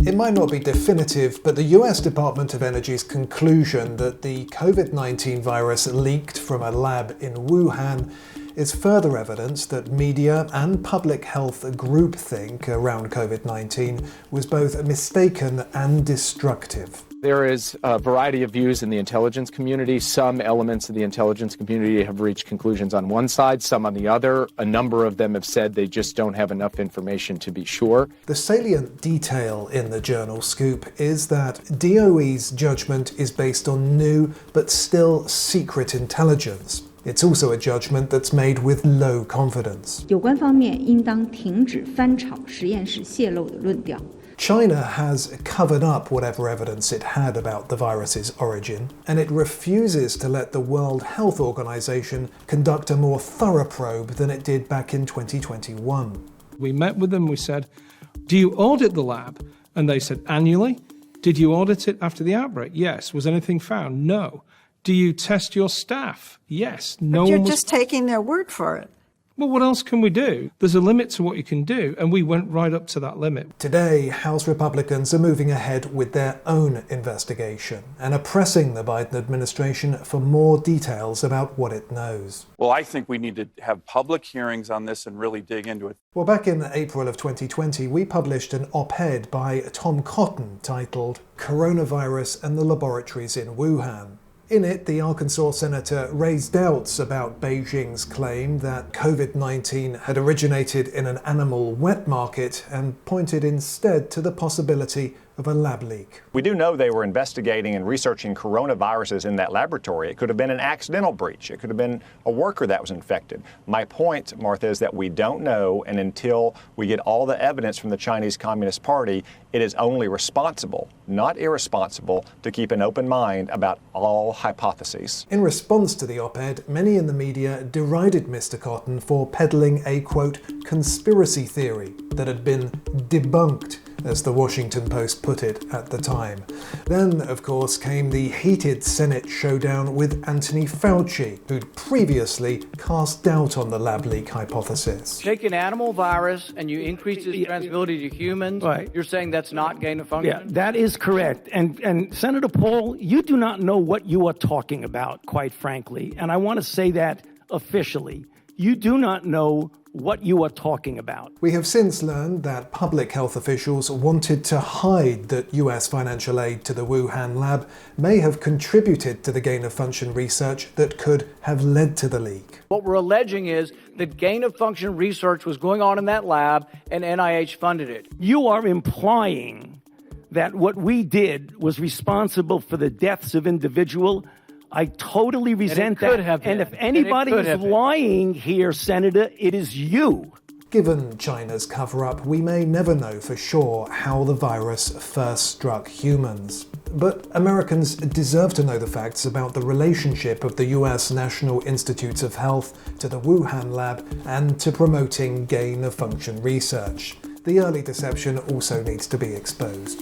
It might not be definitive, but the US Department of Energy's conclusion that the COVID-19 virus leaked from a lab in Wuhan is further evidence that media and public health groupthink around COVID-19 was both mistaken and destructive. There is a variety of views in the intelligence community. Some elements of the intelligence community have reached conclusions on one side, some on the other. A number of them have said they just don't have enough information to be sure. The salient detail in the journal Scoop is that DOE's judgment is based on new but still secret intelligence. It's also a judgment that's made with low confidence. 有关方面应当停止翻炒实验室泄露的论调。China has covered up whatever evidence it had about the virus's origin, and it refuses to let the World Health Organization conduct a more thorough probe than it did back in 2021. We met with them, we said, do you audit the lab? And they said, annually. Did you audit it after the outbreak? Yes. Was anything found? No. Do you test your staff? Yes. No. But you're just taking their word for it. Well, what else can we do? There's a limit to what you can do, and we went right up to that limit. Today, House Republicans are moving ahead with their own investigation and are pressing the Biden administration for more details about what it knows. Well, I think we need to have public hearings on this and really dig into it. Well, back in April of 2020, we published an op-ed by Tom Cotton titled "Coronavirus and the Laboratories in Wuhan." In it, the Arkansas senator raised doubts about Beijing's claim that COVID-19 had originated in an animal wet market and pointed instead to the possibility of a lab leak. We do know they were investigating and researching coronaviruses in that laboratory. It could have been an accidental breach. It could have been a worker that was infected. My point, Martha, is that we don't know, and until we get all the evidence from the Chinese Communist Party, it is only responsible, not irresponsible, to keep an open mind about all hypotheses. In response to the op-ed, many in the media derided Mr. Cotton for peddling a, quote, conspiracy theory that had been debunked, as the Washington Post put it at the time. Then, of course, came the heated Senate showdown with Anthony Fauci, who'd previously cast doubt on the lab leak hypothesis. Take an animal virus and you increase its transmissibility to humans, right. You're saying that's not gain of function? Yeah, that is correct. And Senator Paul, you do not know what you are talking about, quite frankly. And I want to say that officially. You do not know what you are talking about. We have since learned that public health officials wanted to hide that US financial aid to the Wuhan lab may have contributed to the gain-of-function research that could have led to the leak. What we're alleging is that gain-of-function research was going on in that lab and NIH funded it. You are implying that what we did was responsible for the deaths of individuals. I totally resent that. And if anybody is lying here, Senator, it is you. Given China's cover-up, we may never know for sure how the virus first struck humans. But Americans deserve to know the facts about the relationship of the US National Institutes of Health to the Wuhan lab and to promoting gain-of-function research. The early deception also needs to be exposed.